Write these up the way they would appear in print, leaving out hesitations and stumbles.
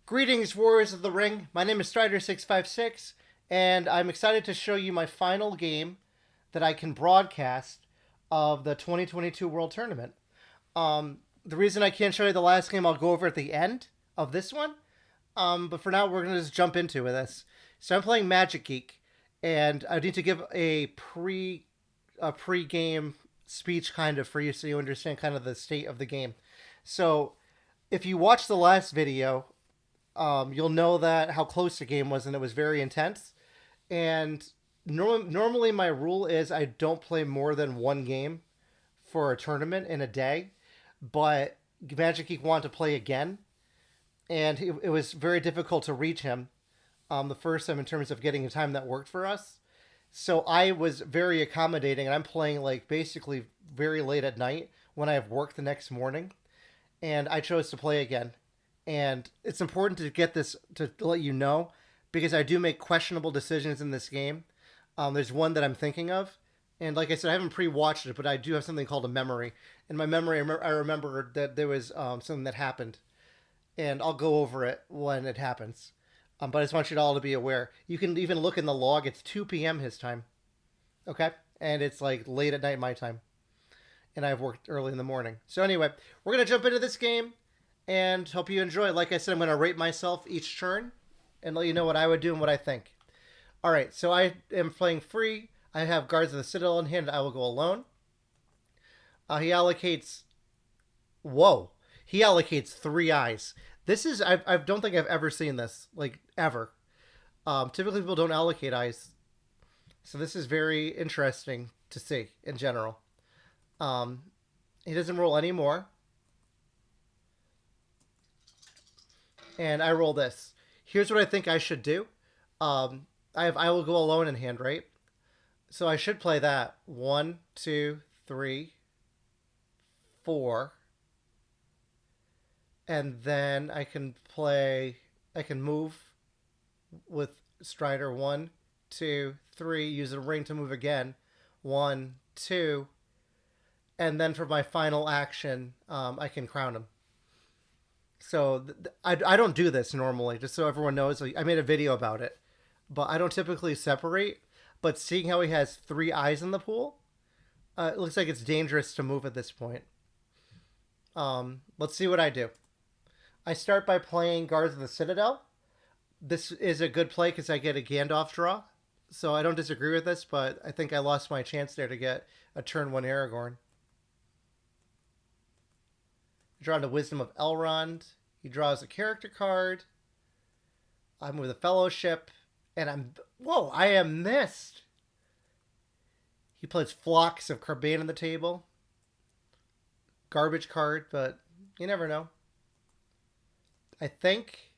Greetings, Warriors of the Ring. My name is Strider656, and I'm excited to show you my final game that I can broadcast of the 2022 World Tournament. The reason I can't show you the last game, I'll go over at the end of this one. But for now, we're going to just jump into this. So I'm playing Magic Geek, and I need to give a pre-game speech kind of for you so you understand kind of the state of the game. So if you watch the last video, you'll know that how close the game was, and it was very intense. And normally my rule is I don't play more than one game for a tournament in a day, but Magic Geek wanted to play again, and it was very difficult to reach him the first time in terms of getting a time that worked for us. So I was very accommodating, and I'm playing like basically very late at night when I have work the next morning, and I chose to play again. And it's important to get this to let you know because I do make questionable decisions in this game. There's one that I'm thinking of, and like I said, I haven't pre-watched it, but I do have something called a memory. In my memory, I remember that there was something that happened, and I'll go over it when it happens. But I just want you all to be aware. You can even look in the log. It's 2 p.m. his time, okay, and it's like late at night my time, and I've worked early in the morning. So anyway, we're gonna jump into this game and hope you enjoy. Like I said, I'm going to rate myself each turn and let you know what I would do and what I think. All right, so I am playing free. I have Guards of the Citadel in hand. I will go alone. He allocates. Whoa! He allocates 3 eyes. This is I don't think I've ever seen this like ever. Typically, people don't allocate eyes, so this is very interesting to see in general. He doesn't roll any more. And I roll this. Here's what I think I should do. I will go alone in hand, right? So I should play that. 1, 2, 3, 4. And then I can move with Strider 1, 2, 3, use a ring to move again. 1, 2. And then for my final action, I can crown him. So I don't do this normally, just so everyone knows. Like, I made a video about it, but I don't typically separate. But seeing how he has 3 eyes in the pool, it looks like it's dangerous to move at this point. Let's see what I do. I start by playing Guards of the Citadel. This is a good play because I get a Gandalf draw. So I don't disagree with this, but I think I lost my chance there to get a turn 1 Aragorn. Drawn to Wisdom of Elrond. He draws a character card. I'm with a Fellowship, and I am missed. He plays Flocks of Carbane on the table. Garbage card, but you never know. I think.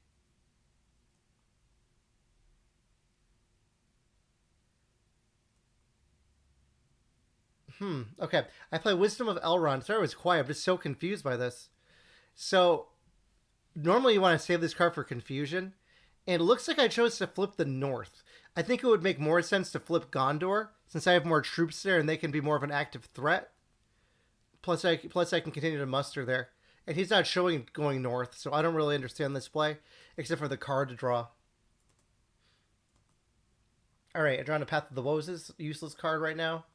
Okay. I play Wisdom of Elrond. Sorry I was quiet. I'm just so confused by this. So, normally you want to save this card for confusion. And it looks like I chose to flip the north. I think it would make more sense to flip Gondor, since I have more troops there and they can be more of an active threat. Plus I can continue to muster there. And he's not showing going north, so I don't really understand this play, except for the card to draw. Alright, I drawn a Path of the Woes, useless card right now.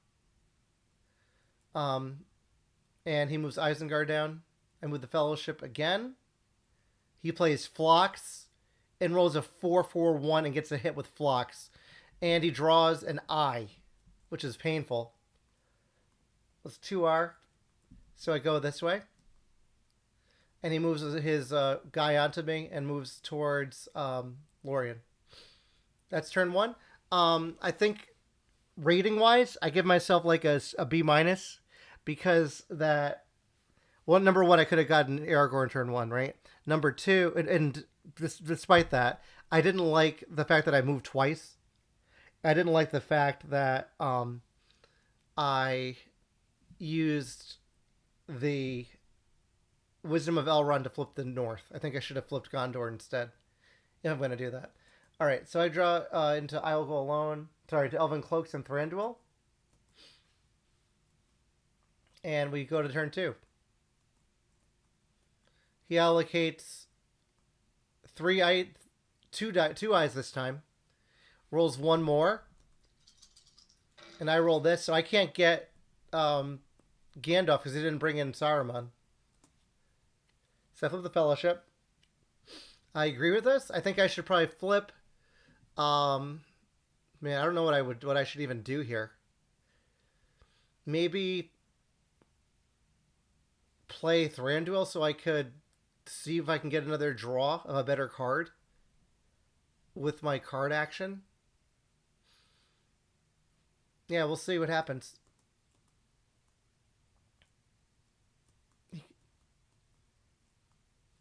And he moves Isengard down. And with the Fellowship again, he plays Phlox and rolls a 4-4-1 and gets a hit with Phlox. And he draws an eye, which is painful. That's 2R. So I go this way. And he moves his guy onto me and moves towards Lorien. That's turn 1. I think rating-wise, I give myself like a B minus because that... Well, number 1, I could have gotten Aragorn turn 1, right? Number 2, and despite that, I didn't like the fact that I moved twice. I didn't like the fact that I used the Wisdom of Elrond to flip the north. I think I should have flipped Gondor instead. If I'm going to do that. All right, so I draw into I Will Go Alone. Sorry, to Elven Cloaks and Thranduil. And we go to turn 2. He allocates two eyes this time. Rolls one more, and I roll this, so I can't get Gandalf because he didn't bring in Saruman. So I flip the Fellowship. I agree with this. I think I should probably flip. Man, I don't know what I should even do here. Maybe play Thranduil so I could see if I can get another draw of a better card with my card action. Yeah, we'll see what happens.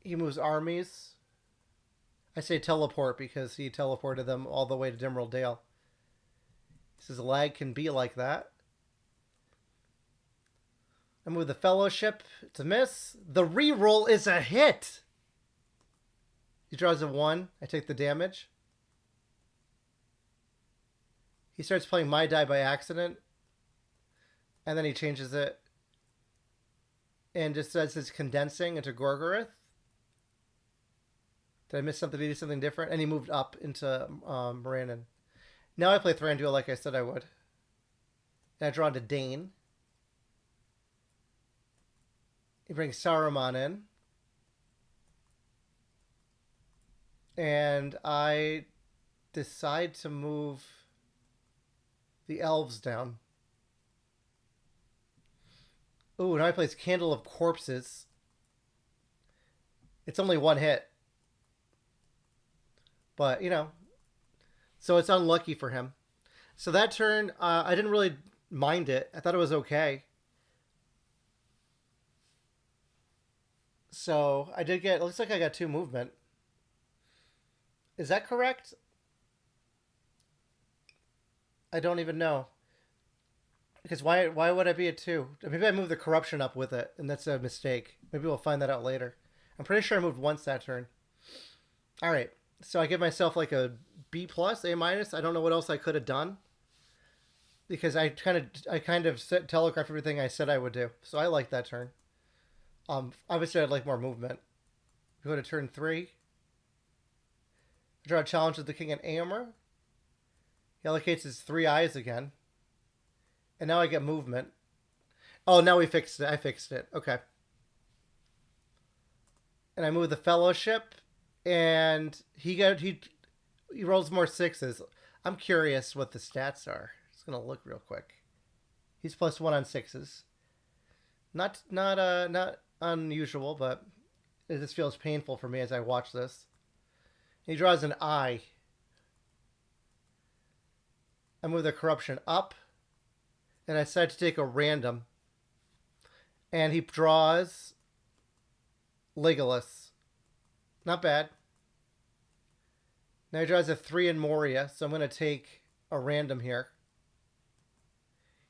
He moves armies. I say teleport because he teleported them all the way to Dimral Dale. He says lag can be like that. I move the Fellowship. It's a miss. The reroll is a hit. He draws a 1. I take the damage. He starts playing my die by accident. And then he changes it. And just says it's condensing into Gorgoroth. Did I miss something? Did he do something different? And he moved up into Morannon. Now I play Thranduil like I said I would. And I draw into Dane. He brings Saruman in. And I decide to move the elves down. Ooh, now he plays Candle of Corpses. It's only one hit. But, you know, so it's unlucky for him. So that turn, I didn't really mind it. I thought it was okay. So I did get, it looks like I got 2 movement. Is that correct? I don't even know. Because why would I be at 2? Maybe I moved the corruption up with it, and that's a mistake. Maybe we'll find that out later. I'm pretty sure I moved once that turn. All right. So I give myself like a B+, A-. I don't know what else I could have done. Because I kind of telegraphed everything I said I would do. So I like that turn. Obviously I'd like more movement. We go to turn 3. I draw a challenge with the King and Aomer. He allocates his 3 eyes again. And now I get movement. Oh, now we fixed it. I fixed it. Okay. And I move the Fellowship. And he rolls more 6s. I'm curious what the stats are. Just gonna look real quick. He's +1 on 6s. Not unusual, but it just feels painful for me as I watch this. He draws an eye. I move the corruption up. And I decide to take a random. And he draws Legolas. Not bad. Now he draws a 3 in Moria, so I'm going to take a random here.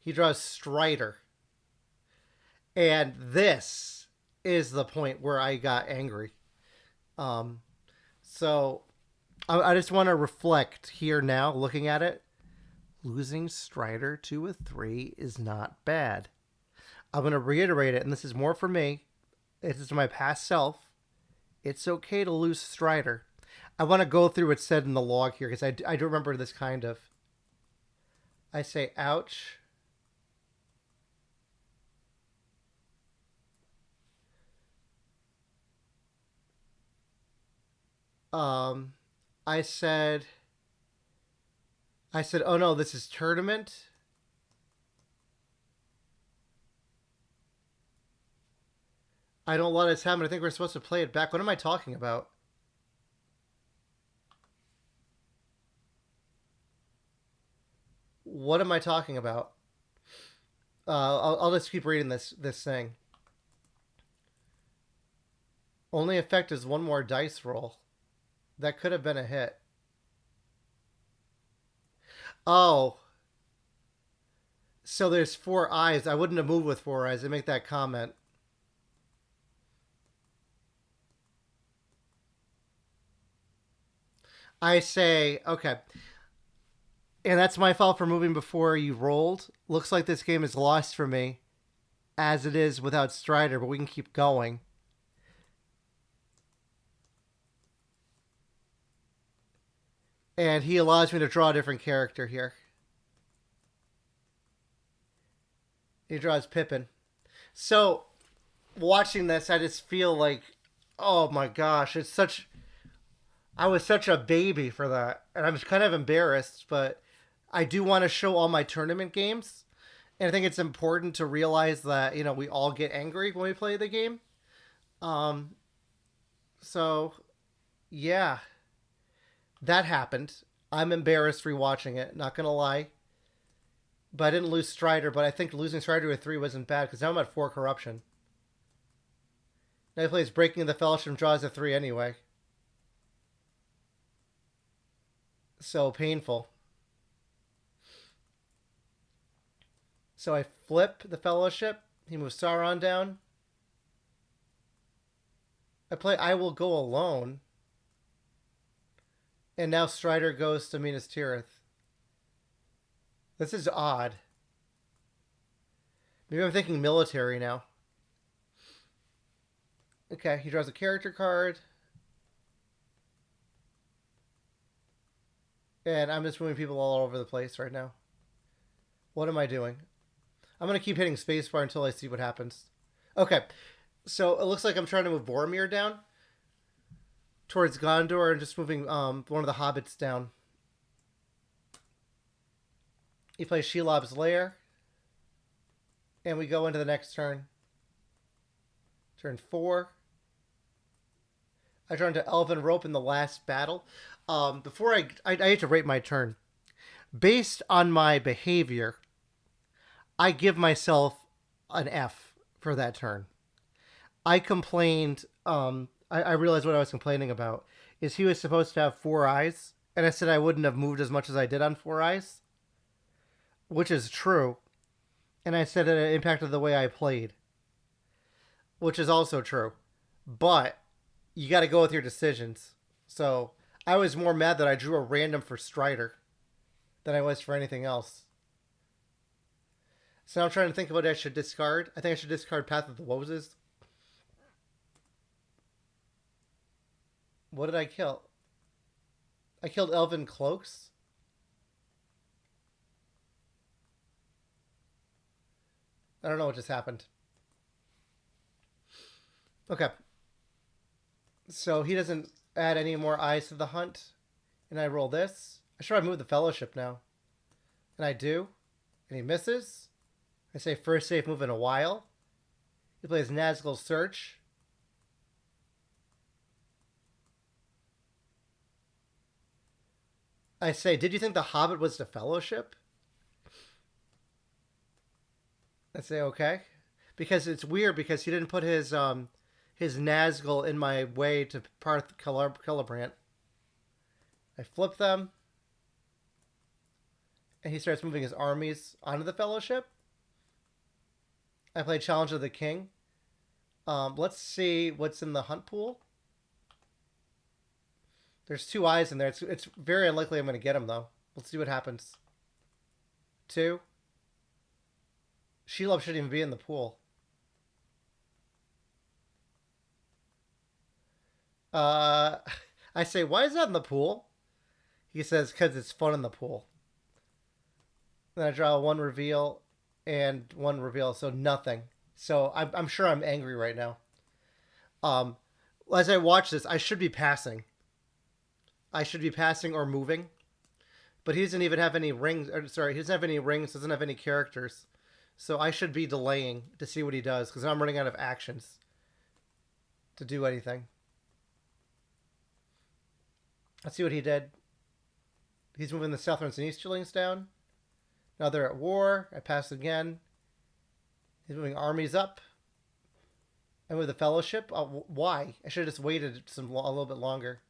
He draws Strider. And this is the point where I got angry. So I just want to reflect here now, looking at it. Losing Strider to a 3 is not bad. I'm going to reiterate it, and this is more for me. This is my past self. It's okay to lose Strider. I want to go through what's said in the log here, because I do remember this kind of. I say, ouch. I said, oh no, this is tournament. I don't let this happen. I think we're supposed to play it back. What am I talking about? What am I talking about? I'll just keep reading this thing. Only effect is 1 more dice roll. That could have been a hit. Oh. So there's 4 eyes. I wouldn't have moved with 4 eyes. I make that comment. I say, okay. And that's my fault for moving before you rolled. Looks like this game is lost for me, as it is without Strider, but we can keep going. And he allows me to draw a different character here. He draws Pippin. So, watching this, I just feel like, oh my gosh, it's such. I was such a baby for that. And I'm kind of embarrassed, but I do want to show all my tournament games. And I think it's important to realize that, we all get angry when we play the game. Um, so, yeah, that happened. I'm embarrassed rewatching it, not going to lie. But I didn't lose Strider, but I think losing Strider with 3 wasn't bad because now I'm at 4 corruption. Now he plays Breaking the Fellowship and draws a 3 anyway. So painful. So I flip the Fellowship. He moves Sauron down. I play I Will Go Alone. And now Strider goes to Minas Tirith. This is odd. Maybe I'm thinking military now. Okay, he draws a character card. And I'm just moving people all over the place right now. What am I doing? I'm going to keep hitting spacebar until I see what happens. Okay, so it looks like I'm trying to move Boromir down towards Gondor and just moving one of the hobbits down. He plays Shelob's Lair. And we go into the next turn. Turn 4. I draw into Elven Rope in the last battle. Before I hate to rate my turn. Based on my behavior, I give myself an F for that turn. I complained. I realized what I was complaining about is he was supposed to have 4 eyes, and I said I wouldn't have moved as much as I did on 4 eyes, which is true. And I said it impacted the way I played, which is also true. But you got to go with your decisions. So I was more mad that I drew a random for Strider than I was for anything else. So now I'm trying to think of what I should discard. I think I should discard Path of the Woses. What did I kill? I killed Elven Cloaks. I don't know what just happened. Okay. So he doesn't add any more eyes to the hunt. And I roll this. I should have moved the Fellowship now. And I do. And he misses. I say first safe move in a while. He plays Nazgul Search. I say, did you think the Hobbit was the Fellowship? I say, okay. Because it's weird because he didn't put his Nazgul in my way to Parth Celebrant. I flip them. And he starts moving his armies onto the Fellowship. I play Challenge of the King. Let's see what's in the hunt pool. There's 2 eyes in there. It's very unlikely I'm going to get him, though. Let's see what happens. 2. Shelob shouldn't even be in the pool. I say, why is that in the pool? He says, because it's fun in the pool. Then I draw 1 reveal and 1 reveal, so nothing. So I'm sure I'm angry right now. As I watch this, I should be passing. I should be passing or moving. But he doesn't even have any rings. Sorry, he doesn't have any rings, doesn't have any characters. So I should be delaying to see what he does, because I'm running out of actions to do anything. Let's see what he did. He's moving the Southrons and Easterlings down. Now they're at war. I pass again. He's moving armies up. And with the Fellowship, why? I should have just waited a little bit longer.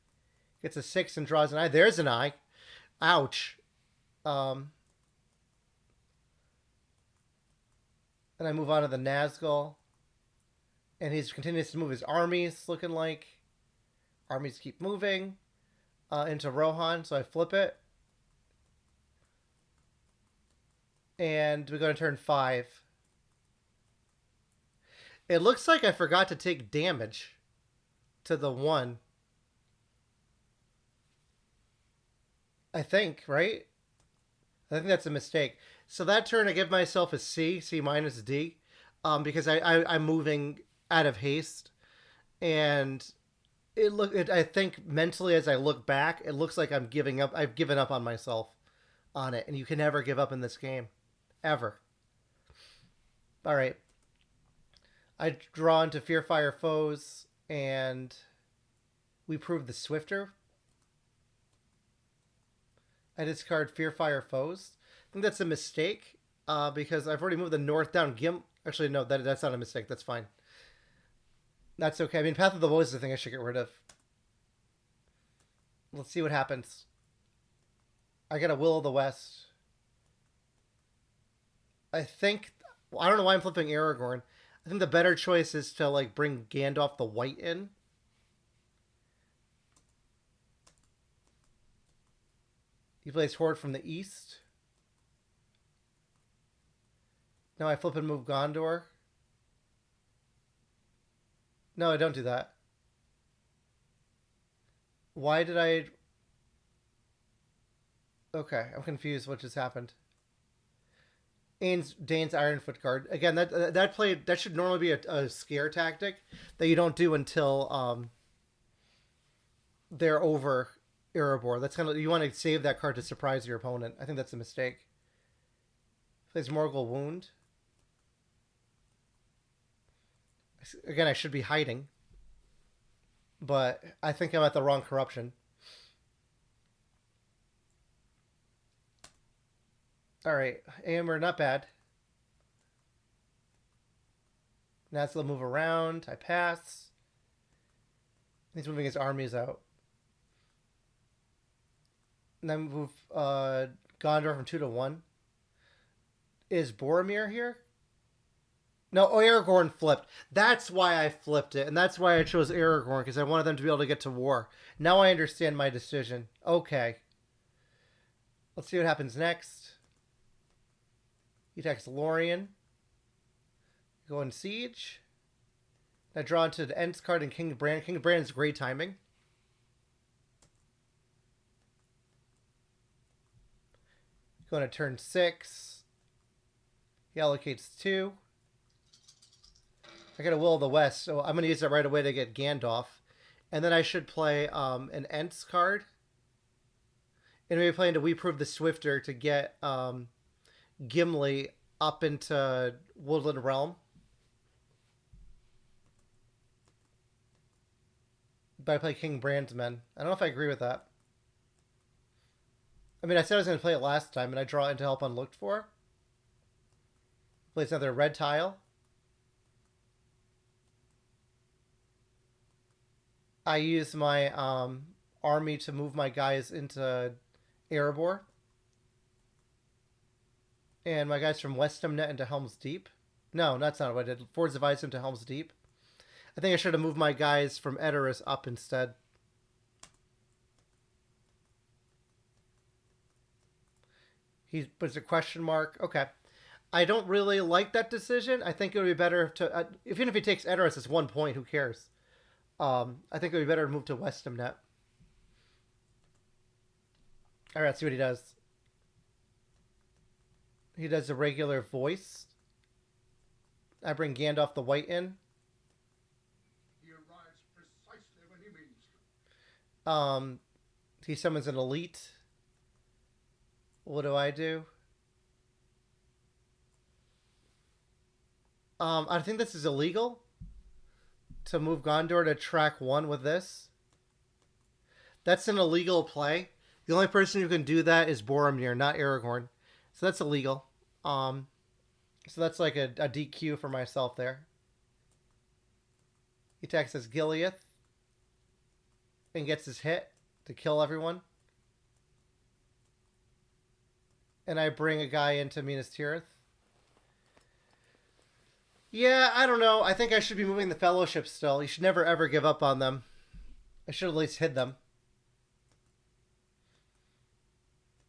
Gets a 6 and draws an eye. There's an eye. Ouch. And I move on to the Nazgul. And he continues to move his armies, looking like. Armies keep moving into Rohan, so I flip it. And we go to turn 5. It looks like I forgot to take damage to the 1. I think, right? I think that's a mistake. So that turn, I give myself a C, C minus D, because I'm moving out of haste, and I think mentally as I look back, it looks like I'm giving up. I've given up on myself on it, and you can never give up in this game, ever. All right, I draw into Fear Fire foes, and we prove the Swifter. I discard Fear Fire foes. I think that's a mistake because I've already moved the North down. Actually, no, that's not a mistake. That's fine. That's okay. I mean, Path of the Wolves is the thing I should get rid of. Let's see what happens. I got a Will of the West. I think I don't know why I'm flipping Aragorn. I think the better choice is to like bring Gandalf the White in. He plays Horde from the east. Now I flip and move Gondor. No, I don't do that. Why did I... Okay, I'm confused what just happened. Dane's Ironfoot card. Again, that should normally be a scare tactic that you don't do until they're over Erebor. That's kind of, you want to save that card to surprise your opponent. I think that's a mistake. Plays Morgul Wound. Again, I should be hiding, but I think I'm at the wrong corruption. All right, Amber, not bad. Nazla move around. I pass. He's moving his armies out. And then move Gondor from 2 to 1. Is Boromir here? No, Aragorn flipped. That's why I flipped it, and that's why I chose Aragorn, because I wanted them to be able to get to war. Now I understand my decision. Okay. Let's see what happens next. He attacks Lorien. Go in Siege. I draw into the Ents card and King Bran. King Bran is great timing. Going to turn 6. He allocates 2. I got a Will of the West, so I'm going to use that right away to get Gandalf. And then I should play an Ents card. And maybe play into We Prove the Swifter to get Gimli up into Woodland Realm. But I play King Bran's Men. I don't know if I agree with that. I mean, I said I was going to play it last time, and I draw into Help Unlooked For. Plays another red tile. I use my army to move my guys into Erebor. And my guys from Westamnet into Helm's Deep. No, that's not what I did. Fords of Ice into Helm's Deep. I think I should have moved my guys from Edoras up instead. He puts a question mark. Okay. I don't really like that decision. I think it would be better to... even if he takes Edoras, it's 1 point. Who cares? I think it would be better to move to Westamnet. Alright, let's see what he does. He does a regular voice. I bring Gandalf the White in. He arrives precisely when he means to. He summons an elite. What do? I think this is illegal. To move Gondor to track 1 with this. That's an illegal play. The only person who can do that is Boromir, not Aragorn. So that's illegal. So that's like a DQ for myself there. He attacks as Gileath and gets his hit to kill everyone. And I bring a guy into Minas Tirith. Yeah, I don't know. I think I should be moving the Fellowship still. You should never ever give up on them. I should at least hit them.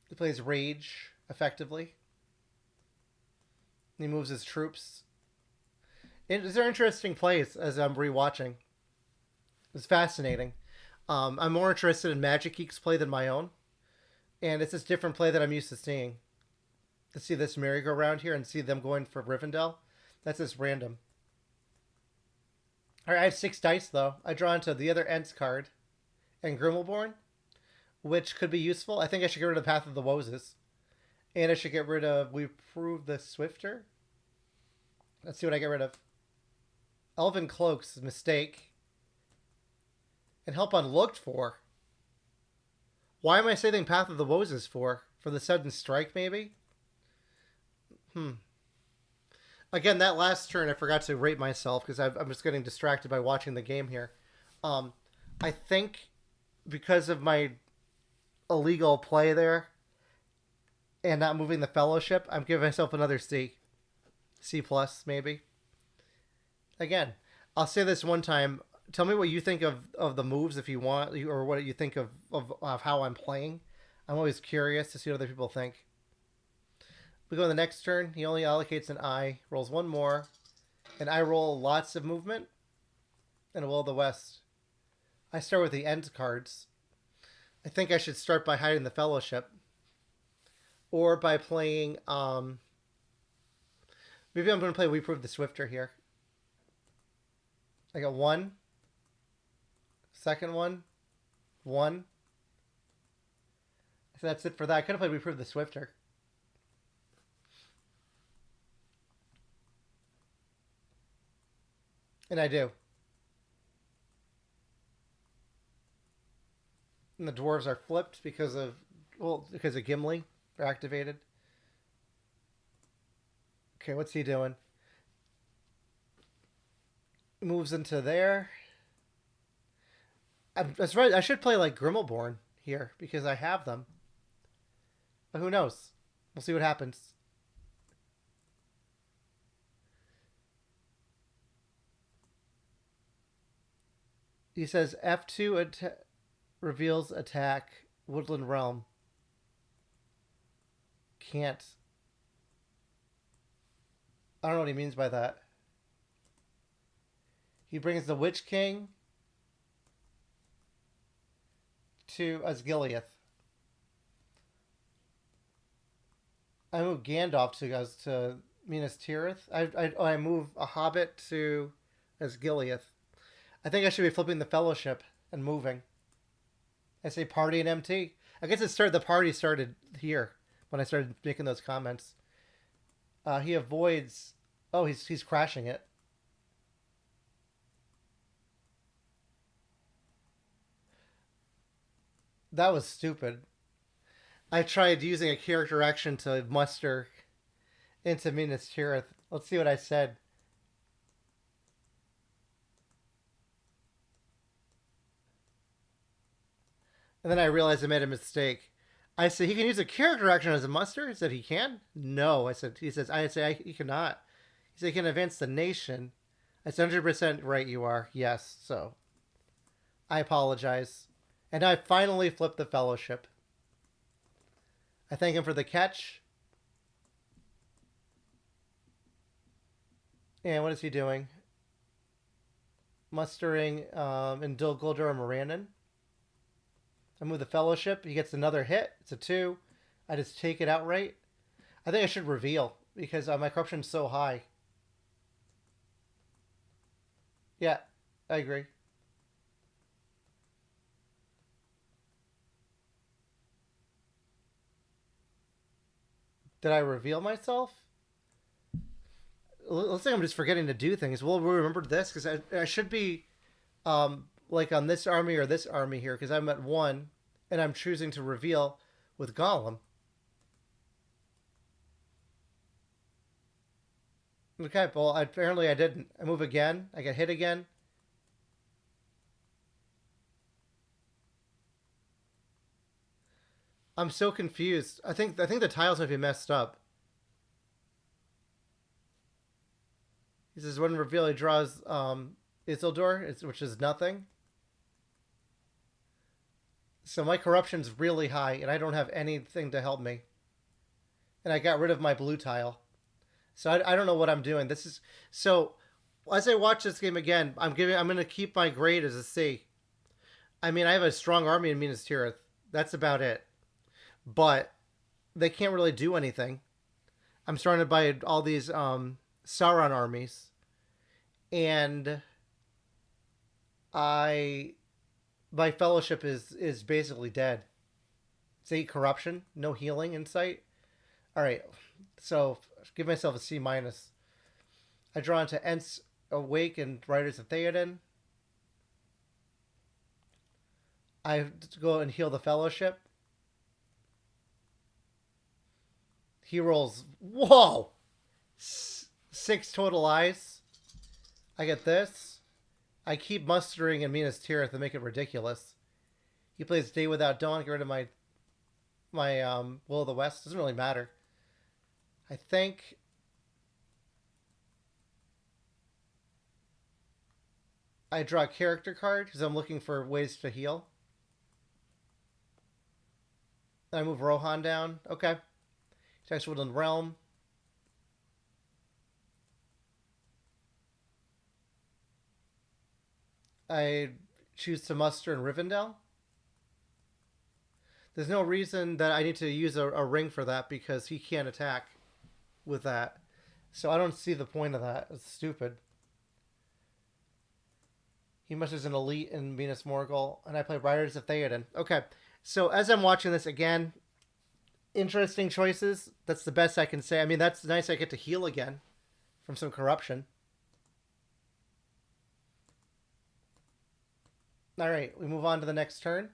He plays Rage effectively. He moves his troops. These are interesting plays as I'm rewatching. It's fascinating. I'm more interested in Magic Geek's play than my own. And it's this different play that I'm used to seeing. To see this merry-go-round here and see them going for Rivendell, that's just random. All right, I have 6 dice, though. I draw into the other Ents card and Grimmelborn, which could be useful. I think I should get rid of Path of the Woses. And I should get rid of... We prove the Swifter. Let's see what I get rid of. Elven Cloaks, mistake. And Help Unlooked for. Why am I saving Path of the Woses for? For the sudden strike, maybe? Again, that last turn, I forgot to rate myself because I'm just getting distracted by watching the game here. I think because of my illegal play there and not moving the Fellowship, I'm giving myself another C. C plus, maybe. Again, I'll say this one time. Tell me what you think of the moves if you want, or what you think of how I'm playing. I'm always curious to see what other people think. We go to the next turn. He only allocates an eye, rolls one more, and I roll lots of movement and a Will of the West. I start with the end cards. I think I should start by hiding the Fellowship, or by playing. Maybe I'm going to play We Prove the Swifter here. I got 1. Second one. 1. So that's it for that. I could have played We Prove the Swifter. And I do. And the dwarves are flipped because of Gimli. They're activated. Okay, what's he doing? Moves into there. That's right. I should play like Grimmelborn here because I have them. But who knows? We'll see what happens. He says F2 reveals attack Woodland Realm. Can't. I don't know what he means by that. He brings the Witch King to Osgiliath. I move Gandalf to Minas Tirith. I move a Hobbit to Osgiliath. I think I should be flipping the Fellowship and moving. I say party and MT. I guess the party started here when I started making those comments. He avoids. Oh, he's crashing it. That was stupid. I tried using a character action to muster into Minas Tirith. Let's see what I said. And then I realized I made a mistake. I said he can use a character action as a muster. He said he can. No, I said he cannot. He said he can advance the nation. I said 100% right. You are. Yes. So I apologize, and I finally flipped the Fellowship. I thank him for the catch. And what is he doing? Mustering in Dol Guldur and Morannon. I move the Fellowship. He gets another hit. It's a 2. I just take it outright. I think I should reveal because my corruption's so high. Yeah, I agree. Did I reveal myself? Looks like I'm just forgetting to do things. Well, we remembered this because I should be like on this army or this army here because I'm at 1 and I'm choosing to reveal with Gollum. Okay, well, apparently I didn't. I move again. I get hit again. I'm so confused. I think the tiles might be messed up. He says when reveal he draws Isildur, which is nothing. So my corruption's really high, and I don't have anything to help me. And I got rid of my blue tile. So I don't know what I'm doing. This is so. As I watch this game again, I'm going to keep my grade as a C. I mean, I have a strong army in Minas Tirith. That's about it. but they can't really do anything. I'm surrounded by all these Sauron armies, and I my fellowship is basically dead. It's 8 corruption, no healing in sight. All right, so give myself a C minus. I draw into Ents Awake and Riders of Theoden. I go and heal the Fellowship. He rolls, whoa, 6 total eyes. I get this. I keep mustering in Minas Tirith to make it ridiculous. He plays Day Without Dawn. Get rid of my Will of the West. Doesn't really matter. I think I draw a character card because I'm looking for ways to heal. Then I move Rohan down. Okay. Attacks Woodland Realm. I choose to muster in Rivendell. There's no reason that I need to use a ring for that because he can't attack with that. So I don't see the point of that. It's stupid. He musters an elite in Minas Morgul, and I play Riders of Theoden. Okay, so as I'm watching this again, interesting choices. That's the best I can say. I mean, that's nice I get to heal again from some corruption. All right, we move on to the next turn.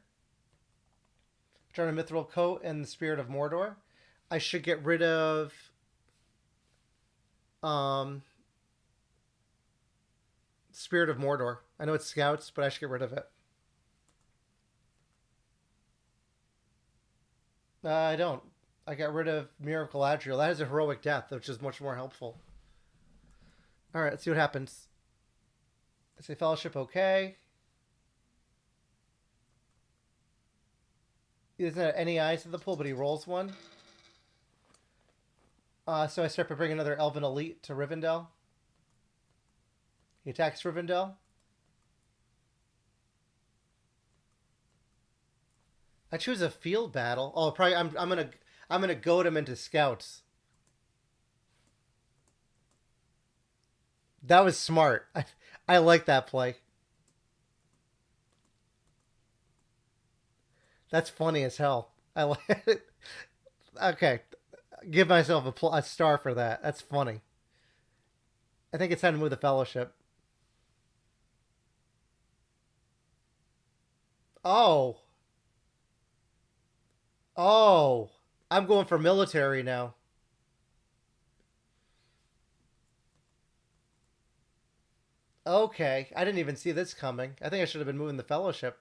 Turn a Mithril Coat and the Spirit of Mordor. I should get rid of Spirit of Mordor. I know it's Scouts, but I should get rid of it. I don't. I got rid of Mirror of Galadriel. That is a heroic death, which is much more helpful. All right, let's see what happens. I say Fellowship okay. He doesn't have any eyes in the pool, but he rolls one. So I start by bringing another Elven Elite to Rivendell. He attacks Rivendell. I choose a field battle. Oh, probably I'm gonna goad him into Scouts. That was smart. I like that play. That's funny as hell. I like it. Okay, give myself a star for that. That's funny. I think it's time to move the Fellowship. Oh, oh, I'm going for military now. Okay, I didn't even see this coming. I think I should have been moving the Fellowship.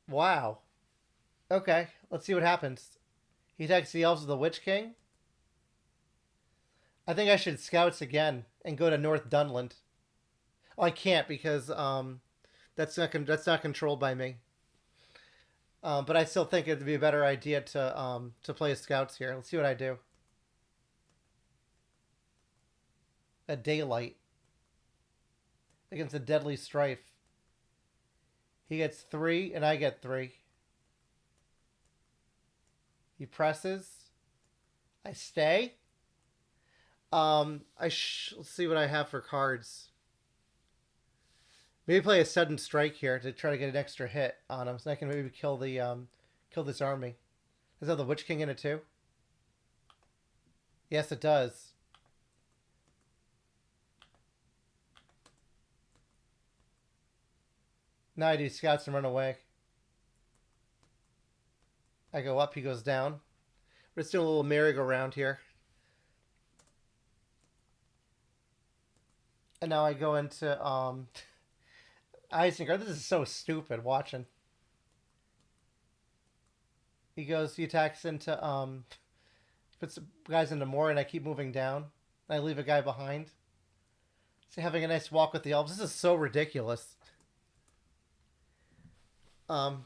Wow. Okay, let's see what happens. He attacks the elves of the Witch King. I think I should Scouts again and go to North Dunland. Oh, I can't because that's not controlled by me. But I still think it'd be a better idea to play Scouts here. Let's see what I do. A Daylight against a Deadly Strife. He gets 3 and I get 3. He presses. I stay. Let's see what I have for cards. Maybe play a sudden strike here to try to get an extra hit on him, so I can maybe kill this army. Does it have the Witch King in it too? Yes, it does. Now I do Scouts and run away. I go up, he goes down. We're just doing a little merry-go-round here. And now I go into Isengard. This is so stupid watching. He attacks into puts guys into more, and I keep moving down. I leave a guy behind. So having a nice walk with the elves. This is so ridiculous.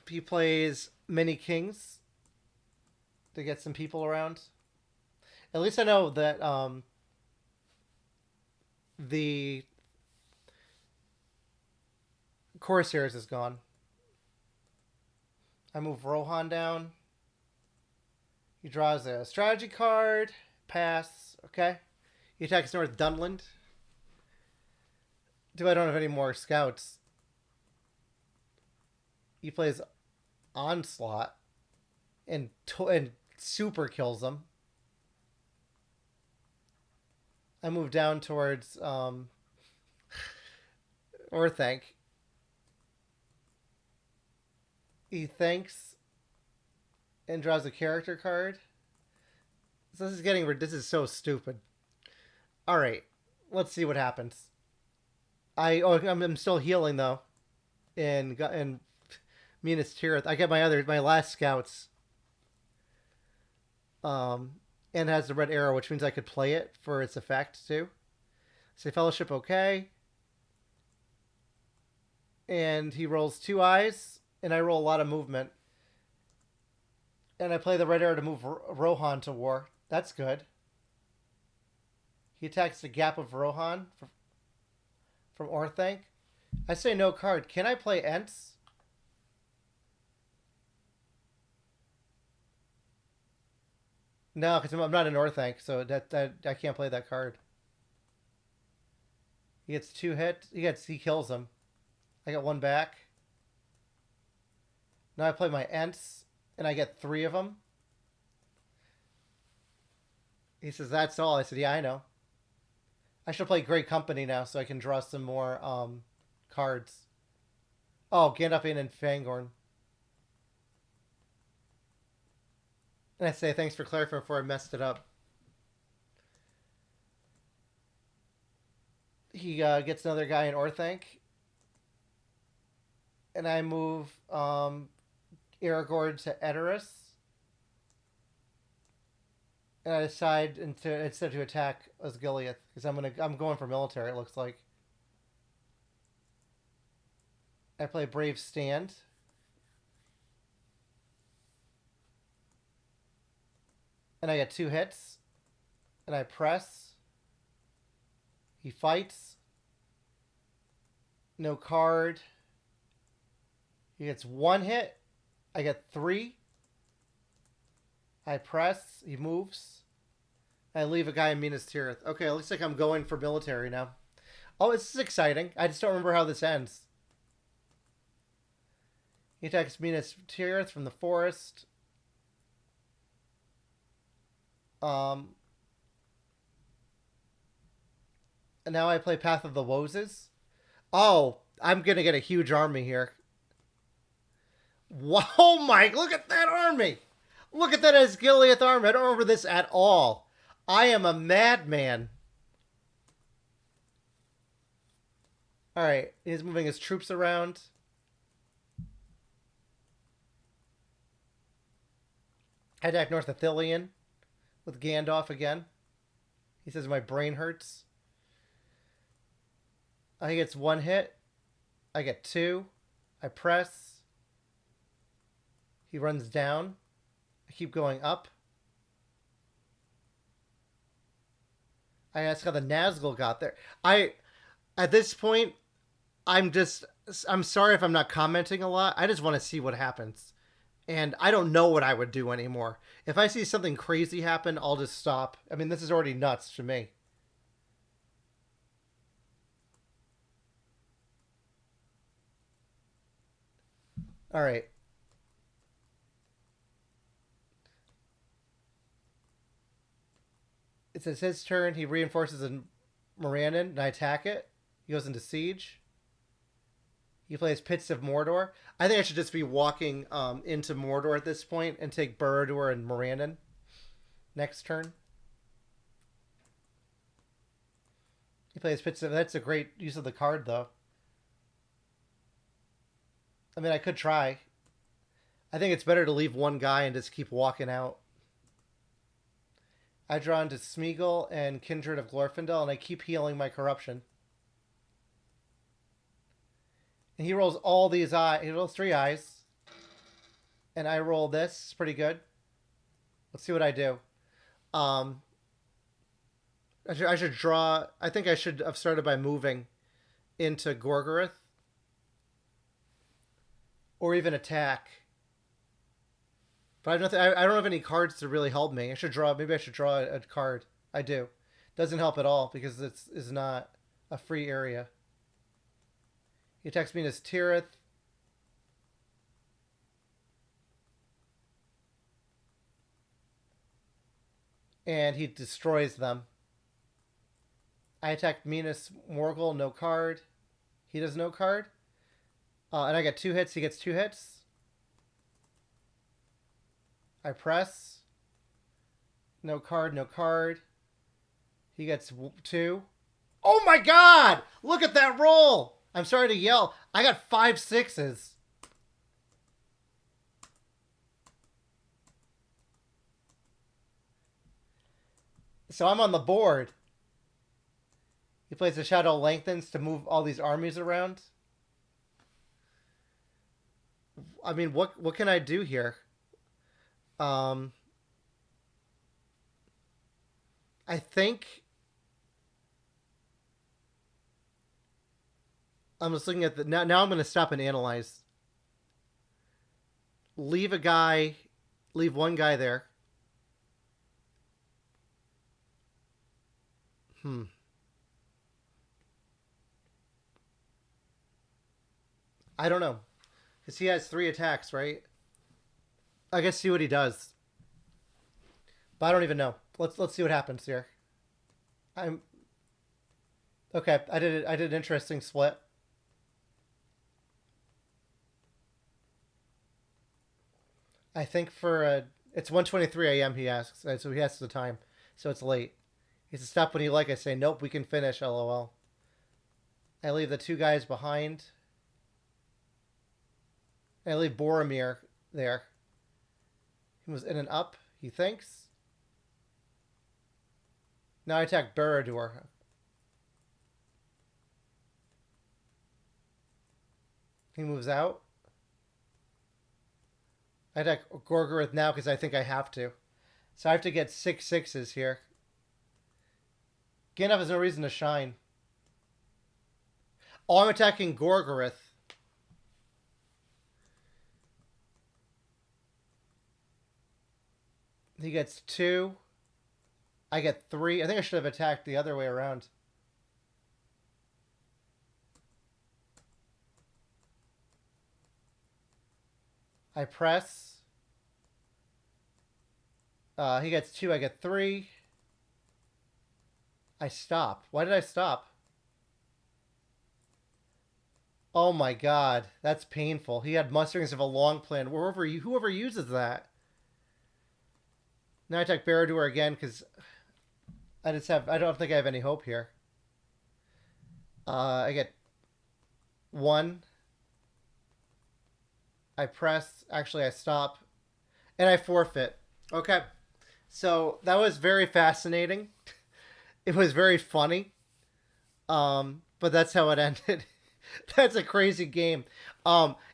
He plays many kings to get some people around. At least I know that the Corsairs is gone. I move Rohan down. He draws a strategy card. Pass. Okay. He attacks North Dunland. I don't have any more scouts. He plays Onslaught and super kills him. I move down towards Orthanc. He thanks and draws a character card. So this is getting this is so stupid. All right, let's see what happens. I'm still healing though, in Minas Tirith. I get my last scouts. And has the red arrow, which means I could play it for its effect too. Say Fellowship, okay. And he rolls 2 eyes, and I roll a lot of movement. And I play the red arrow to move Rohan to war. That's good. He attacks the Gap of Rohan from Orthanc. I say no card. Can I play Ents? No, because I'm not an Orthanc, so that I can't play that card. He gets 2 hits. He kills him. I got 1 back. Now I play my Ents, and I get 3 of them. He says, that's all. I said, yeah, I know. I should play Great Company now so I can draw some more cards. Oh, Gandalf and Fangorn. And I say, thanks for clarifying before I messed it up. He gets another guy in Orthanc. And I move Aragorn to Edoras. And I decide instead to attack Osgiliath because I'm going for military. It looks like. I play Brave Stand. And I get 2 hits. And I press. He fights. No card. He gets 1 hit. I get 3. I press. He moves. I leave a guy in Minas Tirith. Okay, it looks like I'm going for military now. Oh, this is exciting. I just don't remember how this ends. He attacks Minas Tirith from the forest. And now I play Path of the Woses. Oh, I'm going to get a huge army here. Whoa, Mike, look at that army. Look at that Osgiliath army. I don't remember this at all. I am a madman. All right, he's moving his troops around. I attack North Athelion with Gandalf again. He says my brain hurts. He gets 1 hit. I get 2. I press. He runs down. I keep going up. I ask how the Nazgul got there. At this point, I'm sorry if I'm not commenting a lot. I just want to see what happens. And I don't know what I would do anymore. If I see something crazy happen, I'll just stop. I mean, this is already nuts to me. All right. It says his turn. He reinforces in Morannon, and I attack it. He goes into siege. He plays Pits of Mordor. I think I should just be walking into Mordor at this point and take Borodur and Morannon next turn. He plays Pits of... That's a great use of the card, though. I mean, I could try. I think it's better to leave 1 guy and just keep walking out. I draw into Smeagol and Kindred of Glorfindel, and I keep healing my corruption. And he rolls all these eyes. He rolls 3 eyes. And I roll this. It's pretty good. Let's see what I do. I should draw... I think I should have started by moving into Gorgoroth. Or even attack. But I don't have any cards to really help me. I should draw. Maybe I should draw a card. I do. Doesn't help at all because it's is not a free area. He attacks me as Tirith. And he destroys them. I attack Minas Morgul, no card. He does no card. And I get 2 hits. He gets 2 hits. I press. No card, no card. He gets 2. Oh my god! Look at that roll! I'm sorry to yell. I got 5 6s. So I'm on the board. He plays the Shadow Lengthens to move all these armies around. I mean, what can I do here? I think I'm just looking at the now. Now I'm going to stop and analyze. Leave one guy there. I don't know. Because he has 3 attacks, right? I guess see what he does. But I don't even know. Let's see what happens here. Okay, I did an interesting split. I think it's 1:23 a.m. he asks, so he asks the time. So it's late. He says, stop when you like. I say, nope, we can finish, lol. I leave the 2 guys behind. I leave Boromir there. He was in and up, he thinks. Now I attack Barad-dûr. He moves out. I attack Gorgoroth now because I think I have to. So I have to get 6 6s here. Gandalf has no reason to shine. Oh, I'm attacking Gorgoroth. He gets 2. I get 3. I think I should have attacked the other way around. I press. He gets 2. I get 3. I stop. Why did I stop? Oh my god. That's painful. He had musterings of a long plan. Whoever uses that. Now I attack Barad-dûr again because I don't think I have any hope here. I get 1. I press. Actually, I stop. And I forfeit. Okay. So that was very fascinating. It was very funny. But that's how it ended. That's a crazy game.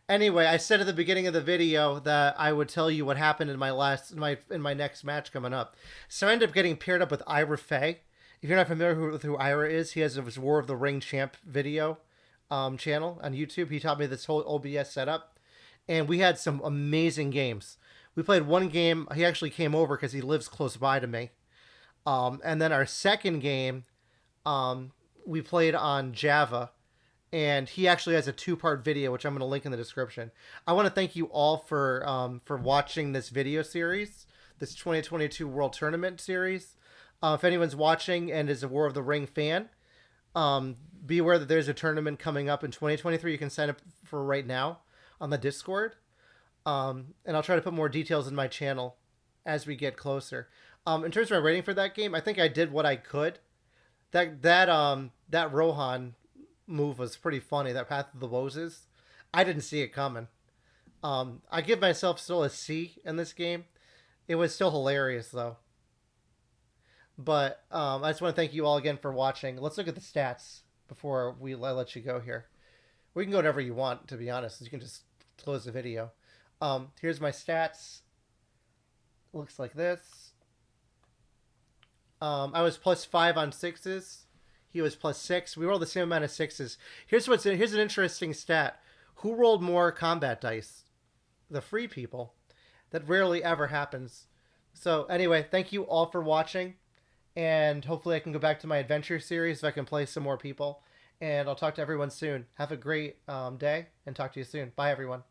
Anyway, I said at the beginning of the video that I would tell you what happened in my next match coming up. So I ended up getting paired up with Ira Fey. If you're not familiar with who Ira is, he has his War of the Ring Champ video channel on YouTube. He taught me this whole OBS setup, and we had some amazing games. We played one game. He actually came over because he lives close by to me. And then our second game, we played on Java. And he actually has a 2-part video, which I'm going to link in the description. I want to thank you all for watching this video series, this 2022 World Tournament series. If anyone's watching and is a War of the Ring fan, be aware that there's a tournament coming up in 2023. You can sign up for right now on the Discord. And I'll try to put more details in my channel as we get closer. In terms of my rating for that game, I think I did what I could. That Rohan move was pretty funny. That Path of the Roses, I didn't see it coming. I give myself still a C in this game. It was still hilarious though. But I just want to thank you all again for watching. Let's look at the stats before I let you go here. We can go whatever you want, to be honest. You can just close the video. Here's my stats. Looks like this. I was +5 on 6s. He was +6. We rolled the same amount of 6s. Here's an interesting stat. Who rolled more combat dice? The free people. That rarely ever happens. So anyway, thank you all for watching, and hopefully I can go back to my adventure series if I can play some more people. And I'll talk to everyone soon. Have a great day, and talk to you soon. Bye, everyone.